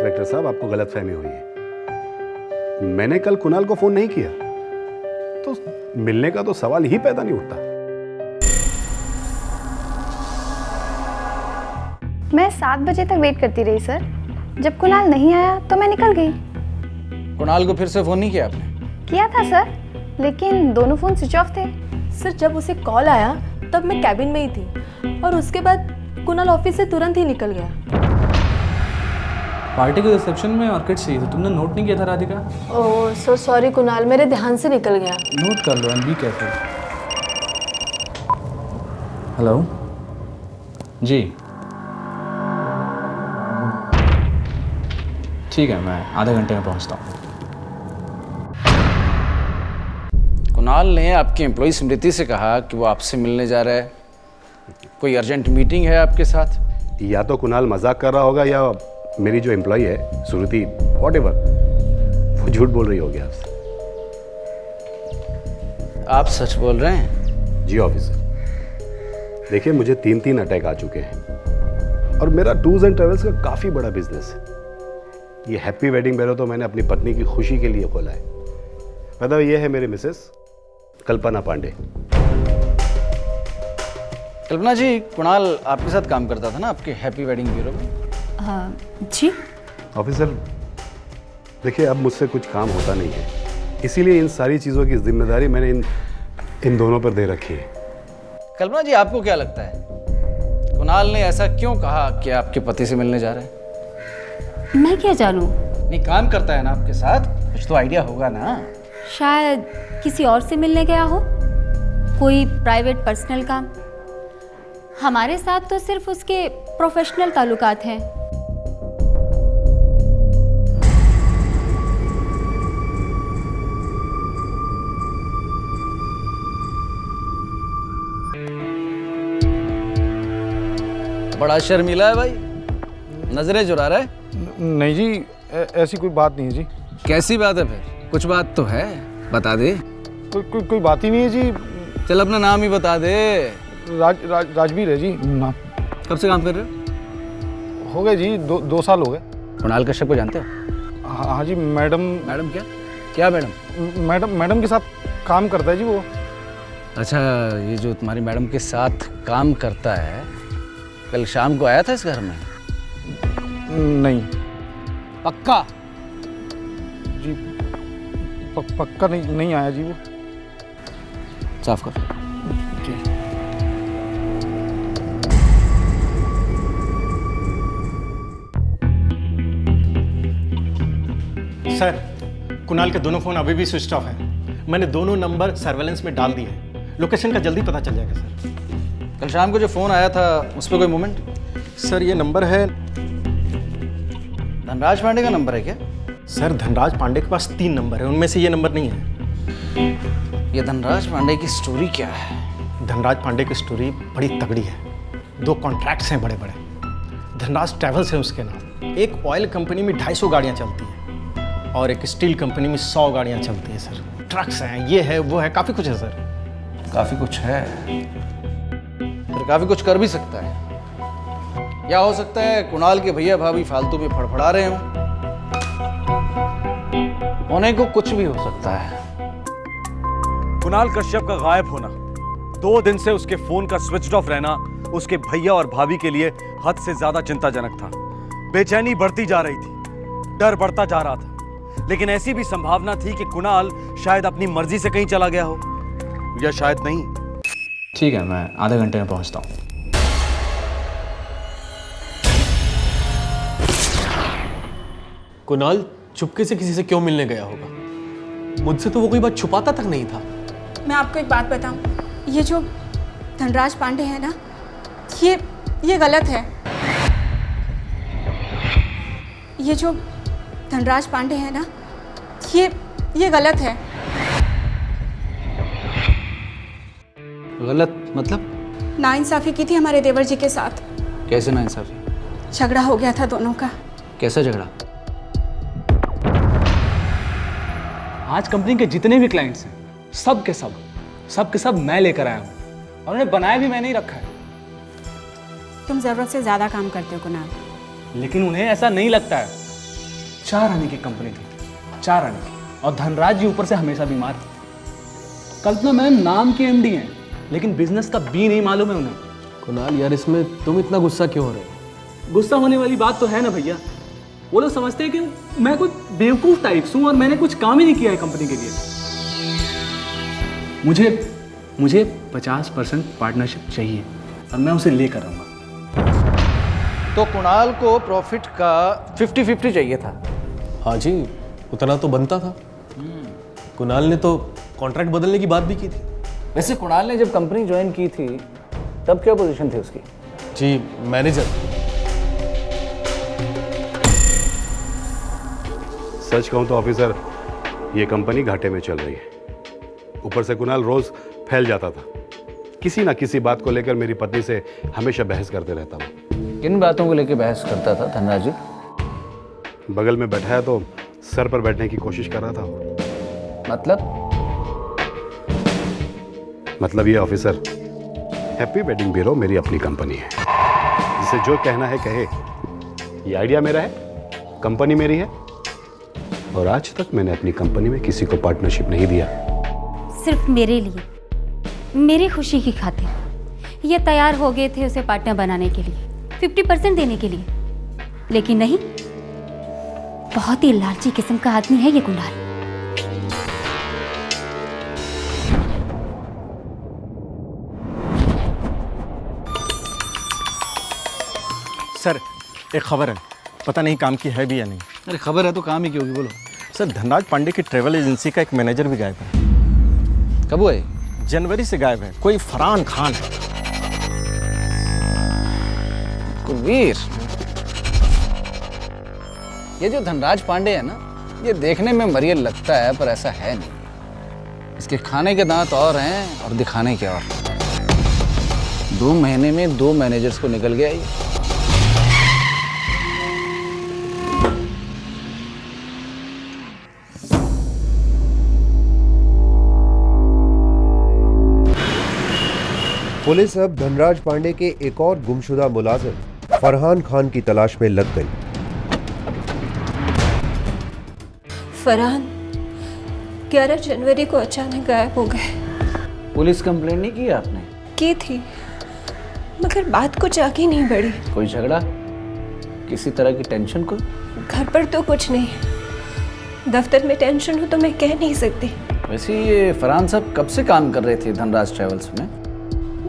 इंस्पेक्टर साहब, आपको गलतफहमी हुई है। मैंने कल कुणाल को फोन नहीं किया, तो मिलने का तो सवाल ही पैदा नहीं उठता। मैं 7 बजे तक वेट करती रही सर। जब कुणाल नहीं आया तो मैं निकल गई। कुणाल को फिर से फोन नहीं किया आपने? किया था सर, लेकिन दोनों फोन स्विच ऑफ थे। सर जब उसे कॉल आया तब मैं कैबिन में ही थी और उसके बाद कुणाल ऑफिस से तुरंत ही निकल गया। पार्टी के रिसेप्शन में ऑर्किड्स चाहिए, तो तुमने नोट नहीं किया था राधिका? ओह सो सॉरी कुणाल, मेरे ध्यान से निकल गया। नोट कर लो एंड बी केयरफुल। हेलो जी, ठीक है, मैं आधे घंटे में पहुंचता हूँ। कुणाल ने आपकी एम्प्लॉय स्मृति से कहा कि वो आपसे मिलने जा रहा है। कोई अर्जेंट मीटिंग है आपके साथ? या तो कुणाल मजाक कर रहा होगा, या मेरी जो एम्प्लॉय है सुरुति, व्हाटएवर, वो झूठ बोल रही होगी आपसे। आप सच बोल रहे हैं? जी ऑफिसर, देखिए मुझे 3 अटैक आ चुके हैं और मेरा टूर्स एंड ट्रेवल्स का काफ़ी बड़ा बिजनेस है। ये हैप्पी वेडिंग ब्यूरो तो मैंने अपनी पत्नी की खुशी के लिए खोला है। मतलब ये है मेरी मिसेस कल्पना पांडे। कल्पना जी, कुणाल आपके साथ काम करता था ना आपके हैप्पी वेडिंग ब्यूरो में? जी ऑफिसर, देखिए अब मुझसे कुछ काम होता नहीं है, इसीलिए इन सारी चीज़ों की जिम्मेदारी मैंने इन दोनों पर दे रखी है। कल्पना जी, आपको क्या लगता है कुणाल ने ऐसा क्यों कहा कि आपके पति से मिलने जा रहे हैं? मैं क्या जानूं? नहीं, काम करता है ना आपके साथ, कुछ तो आइडिया होगा ना। शायद किसी और से मिलने गया हो, कोई प्राइवेट पर्सनल काम। हमारे साथ तो सिर्फ उसके प्रोफेशनल ताल्लुकात हैं। बड़ा शर्मीला है भाई, नजरें चुरा रहा है। नहीं जी, ऐसी कोई बात नहीं है जी। कैसी बात है फिर? कुछ बात तो है, बता दे। कोई बात ही नहीं है जी। चल अपना नाम ही बता दे। राजवीर है जी नाम। कब से काम कर रहे हो? हो गए जी, 2 साल हो गए। कुणाल कश्यप को जानते हो? हाँ जी, मैडम। मैडम क्या मैडम? मैडम के साथ काम करता है जी वो। अच्छा, ये जो तुम्हारी मैडम के साथ काम करता है, कल शाम को आया था इस घर में? नहीं। पक्का? जी पक्का नहीं आया जी वो। साफ कर। जी। सर, कुणाल के दोनों फोन अभी भी स्विच ऑफ हैं। मैंने दोनों नंबर सर्वेलेंस में डाल दिए हैं। लोकेशन का जल्दी पता चल जाएगा सर। कल शाम को जो फोन आया था उस पर कोई मूवमेंट? सर ये नंबर है, धनराज पांडे का नंबर है क्या? सर धनराज पांडे के पास 3 नंबर है, उनमें से ये नंबर नहीं है। ये धनराज पांडे की स्टोरी क्या है? धनराज पांडे की स्टोरी बड़ी तगड़ी है। 2 कॉन्ट्रैक्ट्स हैं बड़े बड़े। धनराज ट्रैवल्स है उसके नाम। एक ऑयल कंपनी में 250 गाड़ियाँ चलती हैं और एक स्टील कंपनी में 100 गाड़ियाँ चलती हैं सर। ट्रक्स हैं, ये है वो है, काफ़ी कुछ है सर। काफ़ी कुछ है, फिर काफ़ी कुछ कर भी सकता है। या हो सकता है कुणाल के भैया भाभी फालतू में फड़फड़ा रहे हों। होने को कुछ भी हो सकता है। कुणाल कश्यप का गायब होना, 2 दिन से उसके फोन का स्विच ऑफ रहना उसके भैया और भाभी के लिए हद से ज्यादा चिंताजनक था। बेचैनी बढ़ती जा रही थी, डर बढ़ता जा रहा था, लेकिन ऐसी भी संभावना थी कि कुणाल शायद अपनी मर्जी से कहीं चला गया हो, या शायद नहीं। ठीक है, मैं आधे घंटे में पहुंचता हूँ। कुणाल चुपके से किसी से क्यों मिलने गया होगा? मुझसे तो वो कोई बात छुपाता तक नहीं था। मैं आपको एक बात बताऊं, ये जो धनराज पांडे है ना, ये गलत है। ये जो धनराज पांडे है ना, ये गलत है। गलत मतलब? नाइंसाफी की थी हमारे देवर जी के साथ। कैसे नाइंसाफी? झगड़ा हो गया था दोनों का। कैसा झगड़ा? आज कंपनी के जितने भी क्लाइंट्स हैं, सब के सब मैं लेकर आया हूँ और उन्हें बनाया भी मैंने ही रखा है। तुम जरूरत से ज्यादा काम करते हो कुणाल। लेकिन उन्हें ऐसा नहीं लगता है। 4 आने की कंपनी थी, 4 आने की, और धनराज जी ऊपर से हमेशा बीमार। कल्पना मैम नाम के एमडी हैं, लेकिन बिजनेस का बी नहीं मालूम है उन्हें। कुणाल यार, इसमें तुम इतना गुस्सा क्यों हो रहे हो? गुस्सा होने वाली बात तो है ना भैया। वो लोग समझते हैं कि मैं कुछ बेवकूफ़ टाइप्स हूँ और मैंने कुछ काम ही नहीं किया है कंपनी के लिए। मुझे 50% पार्टनरशिप चाहिए और मैं उसे लेकर आऊँगा। तो कुणाल को प्रॉफिट का 50-50 चाहिए था। हाँ जी, उतना तो बनता था। कुणाल ने तो कॉन्ट्रैक्ट बदलने की बात भी की थी। वैसे कुणाल ने जब कंपनी ज्वाइन की थी तब क्या पोजीशन थी उसकी? जी, मैनेजर। सच कहूं तो ऑफिसर, ये कंपनी घाटे में चल रही है। ऊपर से कुणाल रोज फैल जाता था, किसी ना किसी बात को लेकर मेरी पत्नी से हमेशा बहस करते रहता हूँ। किन बातों को लेकर बहस करता था धनराज जी? बगल में बैठा है तो सर पर बैठने की कोशिश कर रहा था। मतलब ये ऑफिसर, हैप्पी वेडिंग ब्यूरो मेरी अपनी कंपनी है, जिसे जो कहना है कहे। ये आइडिया मेरा है, कंपनी मेरी है, और आज तक मैंने अपनी कंपनी में किसी को पार्टनरशिप नहीं दिया। सिर्फ मेरे लिए, मेरी खुशी की खातिर ये तैयार हो गए थे उसे पार्टनर बनाने के लिए, 50% देने के लिए। लेकिन नहीं, बहुत ही लालची किस्म का आदमी है ये कुणाल। सर, एक खबर है, पता नहीं काम की है भी या नहीं। अरे खबर है तो काम ही क्यों होगी, बोलो। सर, धनराज पांडे की ट्रेवल एजेंसी का एक मैनेजर भी गायब है। कब हुआ है? जनवरी से गायब है, कोई फरहान खान है। कुलवीर, ये जो धनराज पांडे है ना, ये देखने में मरियल लगता है पर ऐसा है नहीं। इसके खाने के दांत और हैं और दिखाने के और। 2 महीने में 2 मैनेजर्स को निकल गया ये। पुलिस अब धनराज पांडे के एक और गुमशुदा मुलाजिम फरहान खान की तलाश में लग गई। फरहान 11 जनवरी को अचानक गायब हो गए। पुलिस कंप्लेंट नहीं की आपने? की थी, मगर बात कुछ आगे नहीं बढ़ी। कोई झगड़ा, किसी तरह की टेंशन? को घर पर तो कुछ नहीं, दफ्तर में टेंशन हो तो मैं कह नहीं सकती। वैसे ये फरहान साहब कब से काम कर रहे थे धनराज ट्रेवल्स में?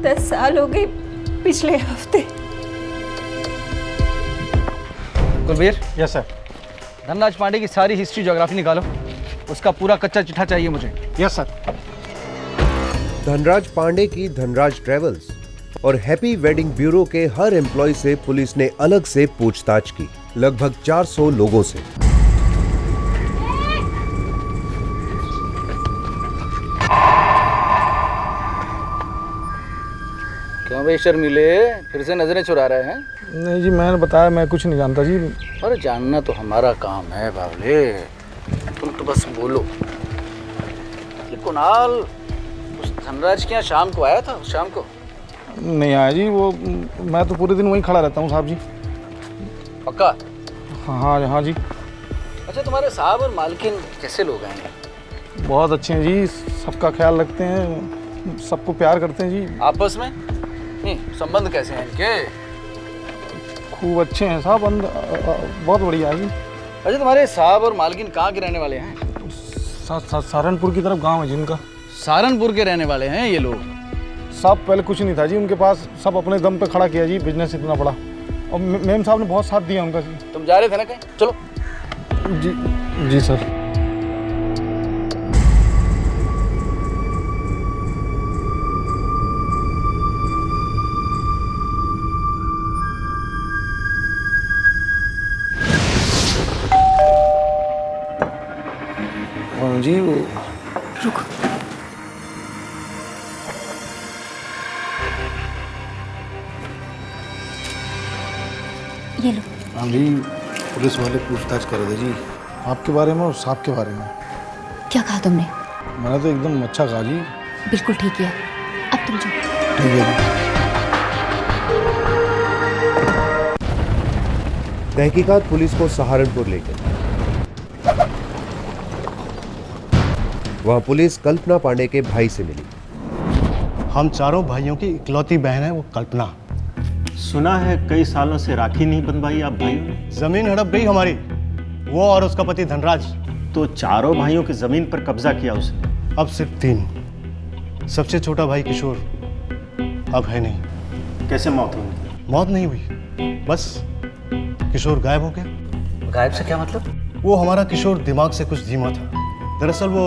10 साल हो गए, पिछले हफ्ते। कुलवीर। Yes sir. धनराज पांडे की सारी हिस्ट्री ज्योग्राफी निकालो, उसका पूरा कच्चा चिट्ठा चाहिए मुझे। Yes sir. धनराज पांडे की धनराज ट्रेवल्स और हैप्पी वेडिंग ब्यूरो के हर एम्प्लॉय से पुलिस ने अलग से पूछताछ की, लगभग 400 लोगों से। क्यों भाई शर्मिले, फिर से नजरें चुरा रहे हैं? नहीं जी, मैंने बताया मैं कुछ नहीं जानता जी। अरे जानना तो हमारा काम है बावले, तुम तो बस बोलो। ये कुणाल उस धनराज के यहाँ शाम को आया था? शाम को नहीं आया जी, वो मैं तो पूरे दिन वहीं खड़ा रहता हूँ साहब जी। पक्का? हाँ जी। अच्छा, तुम्हारे साहब और मालकिन कैसे लोग हैं? बहुत अच्छे हैं जी, सबका ख्याल रखते हैं, सबको प्यार करते हैं जी। आपस में नहीं, संबंध कैसे हैं इनके? खूब अच्छे हैं साहब, बहुत बढ़िया है जी। अच्छा, तुम्हारे साहब और मालकिन कहाँ के रहने वाले हैं? सहारनपुर की तरफ गांव है जिनका। सहारनपुर के रहने वाले हैं ये लोग? साहब पहले कुछ नहीं था जी उनके पास, सब अपने दम पे खड़ा किया जी, बिजनेस इतना बड़ा, और मेम साहब ने बहुत साथ दिया उनका जी। तुम जा रहे थे ना कहीं? चलो। जी सर। जी वो रुको, ये लो। हाँ जी, पुलिस वाले पूछताछ कर रहे थे जी आपके बारे में और साहब के बारे में। क्या कहा तुमने? मैंने तो एकदम अच्छा कहा जी। बिल्कुल ठीक है, अब तुम जाओ। ठीक है जी। तहकीकात पुलिस को सहारनपुर ले गई। वहां पुलिस कल्पना पांडे के भाई से मिली। हम चारों भाइयों की इकलौती बहन है वो कल्पना। सुना है कई सालों से राखी नहीं बंधवाई आप भाइयों ने। जमीन हड़प गई हमारी, वो और उसका पति धनराज। तो चारों भाइयों की जमीन पर कब्जा किया उसने। अब सिर्फ 3। सबसे छोटा भाई किशोर अब है नहीं। कैसे मौत हुई? मौत नहीं हुई, बस किशोर गायब हो गया। गायब से क्या मतलब? वो हमारा किशोर दिमाग से कुछ धीमा था। दरअसल वो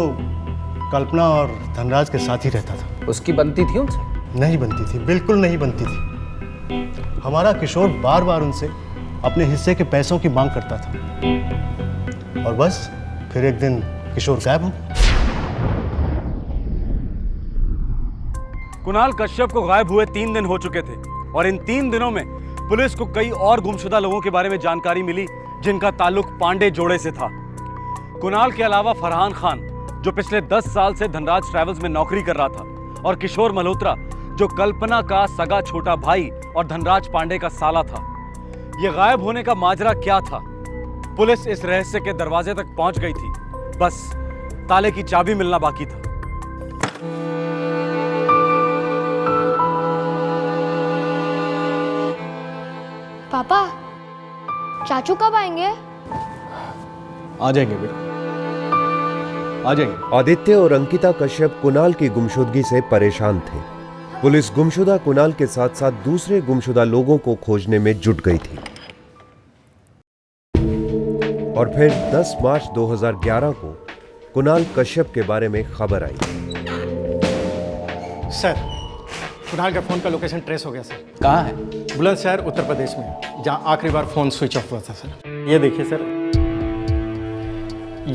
कल्पना और धनराज के साथ ही रहता था। उसकी बनती थी उनसे? नहीं बनती थी, बिल्कुल नहीं बनती थी। हमारा किशोर बार बार उनसे अपने हिस्से के पैसों की मांग करता था और बस फिर एक दिन किशोर गायब हो गया। कुणाल कश्यप को गायब हुए 3 दिन हो चुके थे और इन 3 दिनों में पुलिस को कई और गुमशुदा लोगों के बारे में जानकारी मिली जिनका ताल्लुक पांडे जोड़े से था। कुणाल के अलावा फरहान खान, जो पिछले 10 साल से धनराज ट्रैवल्स में नौकरी कर रहा था, और किशोर मल्होत्रा, जो कल्पना का सगा छोटा भाई और धनराज पांडे का साला था। यह गायब होने का माजरा क्या था? पुलिस इस रहस्य के दरवाजे तक पहुंच गई थी, बस ताले की चाबी मिलना बाकी था। पापा, चाचू कब आएंगे? आ जाएंगे बेटा, आ जाएंगे। आदित्य और अंकिता कश्यप कुणाल की गुमशुदगी से परेशान थे। पुलिस गुमशुदा कुणाल के साथ साथ दूसरे गुमशुदा लोगों को खोजने में जुट गई थी। और फिर 10 मार्च 2011 को कुणाल कश्यप के बारे में खबर आई। सर, कुणाल का फोन का लोकेशन ट्रेस हो गया सर। कहाँ है? बुलंदशहर, उत्तर प्रदेश में, जहां आखिरी बार फोन स्विच ऑफ हुआ था सर। ये देखिए सर,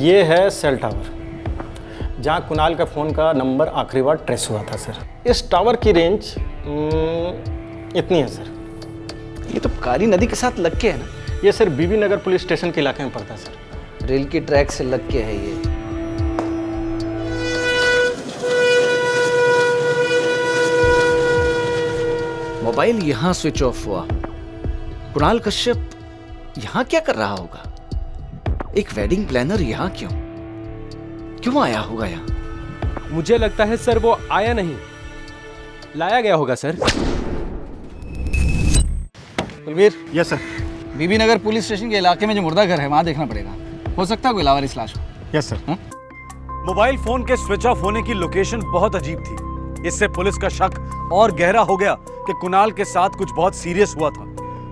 ये है सेल टावर जहां कुणाल का फोन का नंबर आखिरी बार ट्रेस हुआ था सर। इस टावर की रेंज इतनी है सर। ये तो काली नदी के साथ लग के है ना? ये sir Bibi Nagar police station के इलाके में पड़ता है सर। रेल की ट्रैक से लग के है ये। मोबाइल यहाँ स्विच ऑफ हुआ। कुणाल कश्यप यहाँ क्या कर रहा होगा? एक वेडिंग प्लानर यहाँ क्यों आया होगा यहाँ? मुझे लगता है सर वो आया नहीं, लाया गया होगा sir. Kulvir. Yes sir. Bibi Nagar police station के इलाके में जो मुर्दा घर है वहां देखना पड़ेगा। हो सकता है कोई लावारिस लाश हो। Yes sir. मोबाइल फोन के स्विच ऑफ होने की लोकेशन बहुत अजीब थी। इससे पुलिस का शक और गहरा हो गया कि कुणाल के साथ कुछ बहुत सीरियस हुआ था।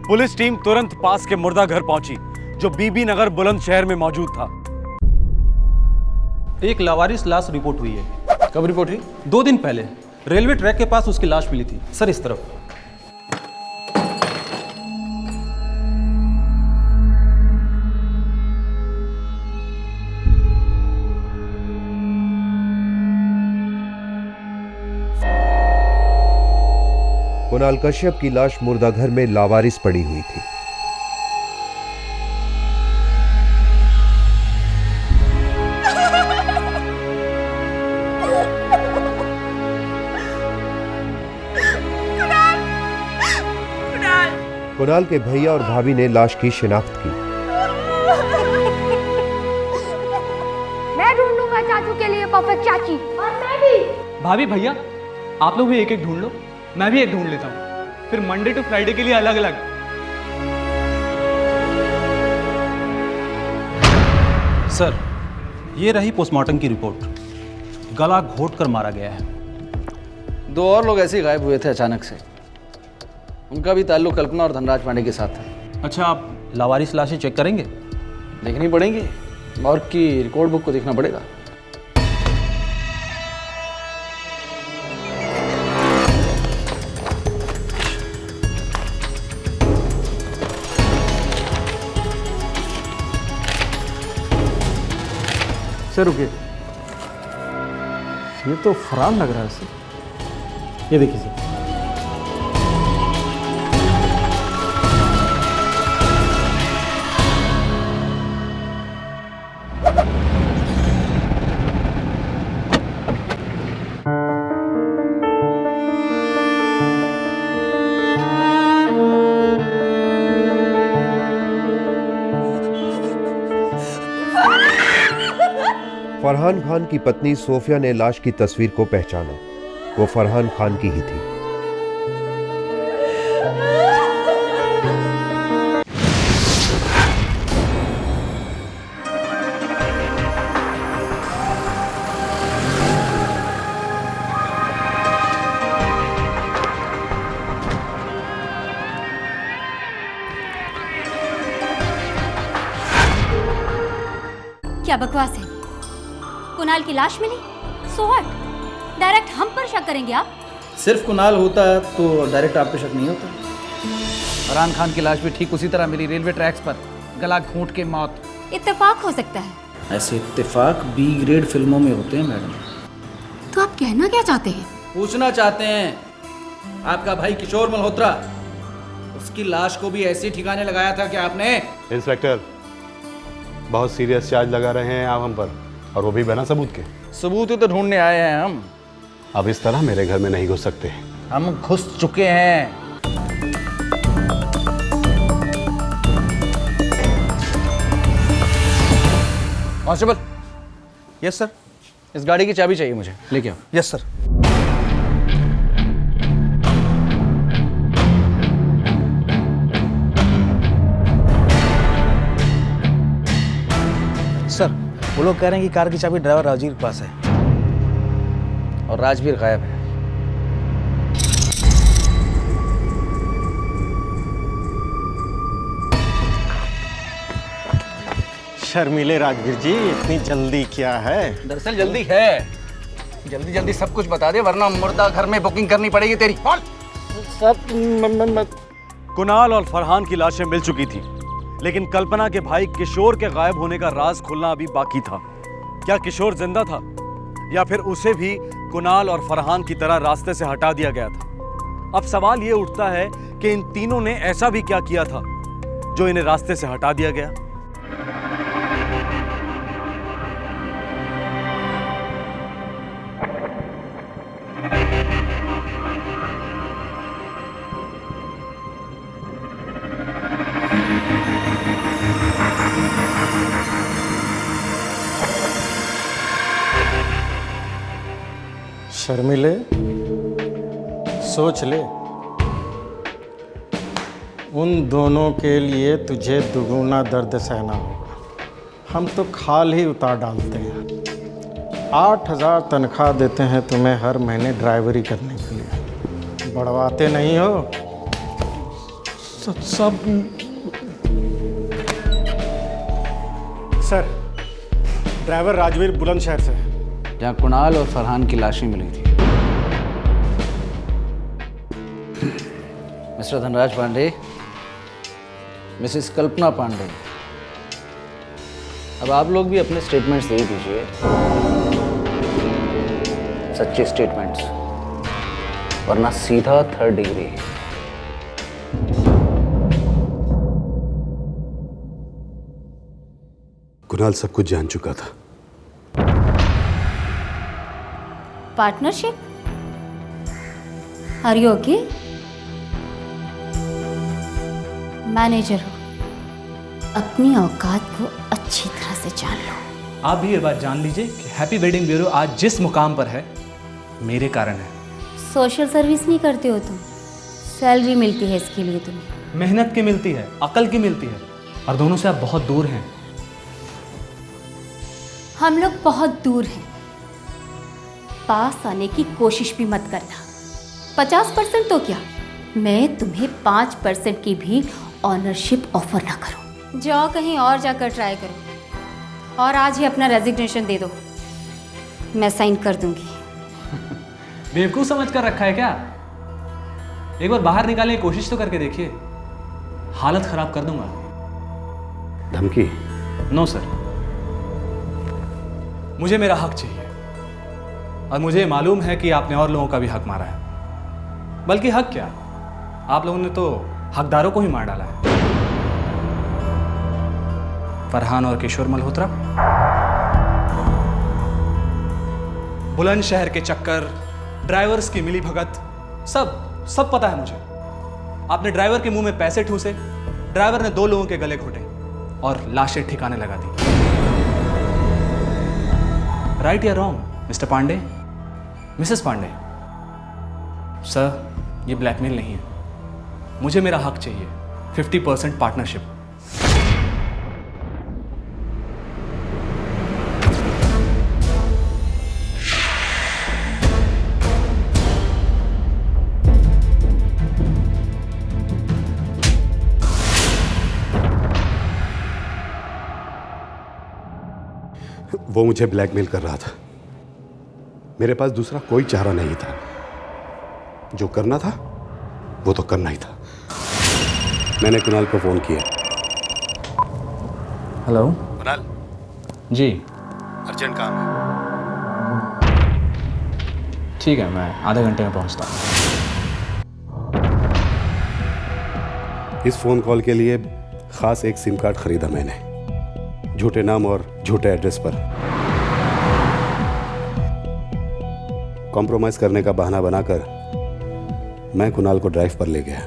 पुलिस टीम तुरंत पास के मुर्दा घर पहुंची जो बीबी नगर बुलंदशहर में मौजूद था। एक लावारिस लाश रिपोर्ट हुई है। कब रिपोर्ट हुई? 2 दिन पहले रेलवे ट्रैक के पास उसकी लाश मिली थी सर, इस तरफ। कुणाल कश्यप की लाश मुर्दाघर में लावारिस पड़ी हुई थी। कुणाल के भैया और भाभी ने लाश की शिनाख्त की। मैं ढूंढूंगा चाचू के लिए परफेक्ट चाची। और मैं भी। भाभी भैया, आप लोग भी एक एक ढूंढ लो, मैं भी एक ढूंढ लेता हूँ, फिर मंडे टू फ्राइडे के लिए अलग अलग। सर, ये रही पोस्टमार्टम की रिपोर्ट। गला घोट कर मारा गया है। 2 और लोग ऐसे ही गायब हुए थे अचानक से। उनका भी ताल्लुक कल्पना और धनराज पांडे के साथ है। अच्छा, आप लावारिस लाशें चेक करेंगे? देखनी पड़ेंगी, मॉर्ग की रिकॉर्ड बुक को देखना पड़ेगा। सर रुकिए, ये तो फरहान लग रहा है सर। ये देखिए सर। फरहान खान की पत्नी सोफिया ने लाश की तस्वीर को पहचाना। वो फरहान खान की ही थी। क्या बकवास है? कुणाल की लाश मिली, सो व्हाट? डायरेक्ट हम पर शक करेंगे आप? सिर्फ कुणाल होता तो डायरेक्ट आप पे शक नहीं होता। फरहान खान की लाश भी ठीक उसी तरह मिली, रेलवे ट्रैक्स पर, गला घोंट के मौत। इत्तेफाक हो सकता है। ऐसे इत्तेफाक बी ग्रेड फिल्मों में होते हैं मैडम। तो आप कहना क्या चाहते हैं? पूछना चाहते हैं, आपका भाई किशोर मल्होत्रा, उसकी लाश को भी ऐसे ठिकाने लगाया था कि आपने? इंस्पेक्टर, बहुत सीरियस चार्ज लगा रहे हैं आप हम पर, और वो भी बिना सबूत के। सबूत ही तो ढूंढने आए हैं हम। अब इस तरह मेरे घर में नहीं घुस सकते। हम घुस चुके हैं। कांस्टेबल। Yes sir. इस गाड़ी की चाबी चाहिए मुझे, लेके आओ। Yes sir. सर, वो लोग कह रहे हैं कि कार की चाबी ड्राइवर राजवीर के पास है। और राजवीर गायब है। शर्मिले राजवीर जी, इतनी जल्दी क्या है? दरअसल जल्दी है, जल्दी जल्दी सब कुछ बता दे, वरना मुर्दा घर में बुकिंग करनी पड़ेगी तेरी। कुणाल और फरहान की लाशें मिल चुकी थी, लेकिन कल्पना के भाई किशोर के गायब होने का राज खुलना अभी बाकी था। क्या किशोर जिंदा था, या फिर उसे भी कुणाल और फरहान की तरह रास्ते से हटा दिया गया था? अब सवाल यह उठता है कि इन तीनों ने ऐसा भी क्या किया था जो इन्हें रास्ते से हटा दिया गया? शर्मिले, सोच ले, उन दोनों के लिए तुझे दुगुना दर्द सहना होगा। हम तो खाल ही उतार डालते हैं। 8,000 तनख्वाह देते हैं तुम्हें हर महीने ड्राइवरी करने के लिए, बढ़वाते नहीं हो। सब सर, ड्राइवर राजवीर बुलंदशहर से, जहाँ कुणाल और फरहान की लाशें मिली थी। मिस्टर धनराज पांडे, मिसेस कल्पना पांडे, अब आप लोग भी अपने स्टेटमेंट्स दे दीजिए, सच्चे स्टेटमेंट्स, वरना सीधा 3rd डिग्री। कुणाल सब कुछ जान चुका था। Partnership? Are you okay? Manager हो, अपनी औकात को अच्छी तरह से जान लो। आप भी ये बात जान लीजिए कि हैप्पी वेडिंग ब्यूरो आज जिस मुकाम पर है, मेरे कारण है। सोशल सर्विस नहीं करते हो तुम, सैलरी मिलती है इसके लिए तुम्हें। मेहनत की मिलती है, अकल की मिलती है, और दोनों से आप बहुत दूर हैं। हम लोग बहुत दूर हैं, पास आने की कोशिश भी मत करना। 50% तो क्या, मैं तुम्हें 5% की भी ऑनरशिप ऑफर ना करूं। जाओ कहीं और जाकर ट्राई करो, और आज ही अपना रेजिग्नेशन दे दो, मैं साइन कर दूंगी। बेवकूफ़ समझ कर रखा है क्या? एक बार बाहर निकालने की कोशिश तो करके देखिए, हालत खराब कर दूंगा। धमकी? नो सर, मुझे मेरा हक चाहिए, और मुझे मालूम है कि आपने और लोगों का भी हक मारा है। बल्कि हक क्या, आप लोगों ने तो हकदारों को ही मार डाला है। फरहान और किशोर मल्होत्रा, बुलंदशहर के चक्कर, ड्राइवर्स की मिली भगत, सब पता है मुझे। आपने ड्राइवर के मुंह में पैसे ठूसे, ड्राइवर ने 2 लोगों के गले घोटे और लाशें ठिकाने लगा दी। राइट या wrong mister Pandey, missus Pandey? Sir, ये ब्लैकमेल नहीं है, मुझे मेरा हक चाहिए, 50% पार्टनरशिप। वो मुझे ब्लैकमेल कर रहा था। मेरे पास दूसरा कोई चारा नहीं था। जो करना था वो तो करना ही था। मैंने कुणाल को फोन किया। हेलो कुणाल जी, अर्जेंट काम है। ठीक है, मैं आधे घंटे में पहुंचता हूँ। इस फोन कॉल के लिए खास एक सिम कार्ड खरीदा मैंने, झूठे नाम और झूठे एड्रेस पर। कॉम्प्रोमाइज करने का बहाना बनाकर मैं कुणाल को ड्राइव पर ले गया।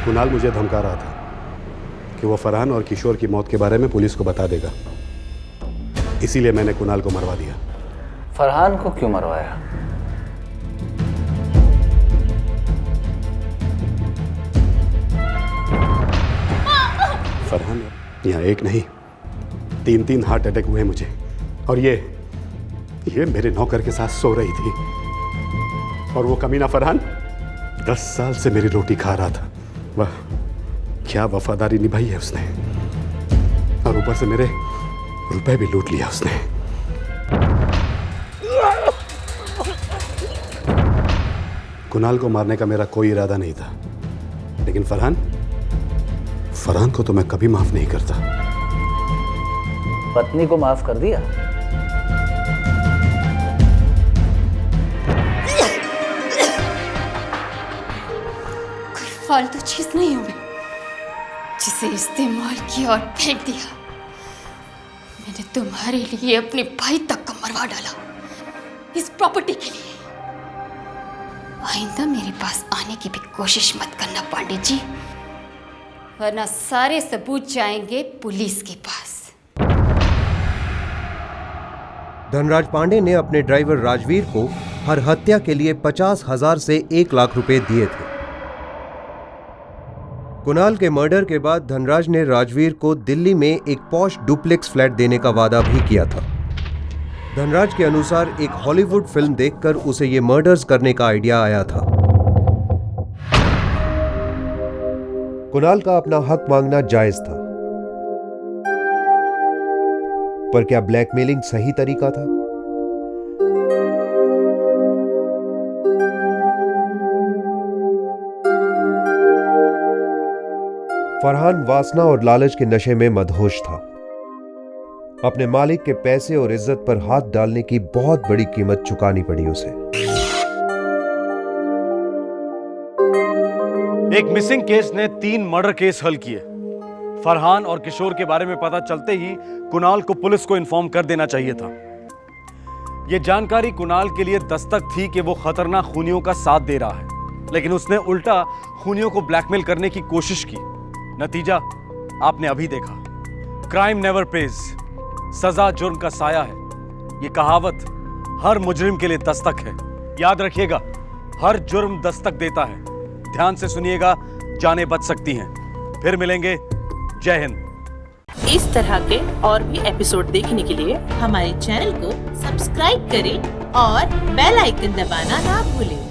कुणाल मुझे धमका रहा था कि वो फरहान और किशोर की मौत के बारे में पुलिस को बता देगा। इसीलिए मैंने कुणाल को मरवा दिया। फरहान को क्यों मरवाया? फरहान यहाँ एक नहीं 3 हार्ट अटैक हुए मुझे, और ये मेरे नौकर के साथ सो रही थी। और वो कमीना फरहान 10 साल से मेरी रोटी खा रहा था। वाह, क्या वफादारी निभाई है उसने, और ऊपर से मेरे रुपए भी लूट लिया उसने। कुणाल को मारने का मेरा कोई इरादा नहीं था, लेकिन फरहान को तो मैं कभी माफ नहीं करता। पत्नी को माफ कर दिया? फालतू चीज नहीं हूं मैं जिसे इस्तेमाल किया और फेंक दिया। मैंने तुम्हारे लिए अपने भाई तक को मरवा डाला इस प्रॉपर्टी के लिए। आइंदा मेरे पास आने की भी कोशिश मत करना पांडे जी, वरना सारे सबूत जाएंगे पुलिस के पास। धनराज पांडे ने अपने ड्राइवर राजवीर को हर हत्या के लिए 50,000 से 1 लाख रुपए दिए थे। कुणाल के मर्डर के बाद धनराज ने राजवीर को दिल्ली में एक पॉश डुप्लेक्स फ्लैट देने का वादा भी किया था। धनराज के अनुसार एक हॉलीवुड फिल्म देखकर उसे ये मर्डर्स करने का आइडिया आया था। कुणाल का अपना हक मांगना जायज था, पर क्या ब्लैकमेलिंग सही तरीका था? फरहान वासना और लालच के नशे में मदहोश था। अपने मालिक के पैसे और इज्जत पर हाथ डालने की बहुत बड़ी कीमत चुकानी पड़ी उसे। एक मिसिंग केस ने 3 मर्डर केस हल किए। फरहान और किशोर के बारे में पता चलते ही कुणाल को पुलिस को इन्फॉर्म कर देना चाहिए था। यह जानकारी कुणाल के लिए दस्तक थी कि वो खतरनाक खूनियों का साथ दे रहा है, लेकिन उसने उल्टा खूनियों को ब्लैकमेल करने की कोशिश की। नतीजा आपने अभी देखा। क्राइम नेवर पेज, सजा जुर्म का साया है। यह कहावत हर मुजरिम के लिए दस्तक है। याद रखिएगा, हर जुर्म दस्तक देता है। ध्यान से सुनिएगा, जानें बच सकती हैं। फिर मिलेंगे। जय हिंद। इस तरह के और भी एपिसोड देखने के लिए हमारे चैनल को सब्सक्राइब करें और बेल आइकन दबाना ना भूलें।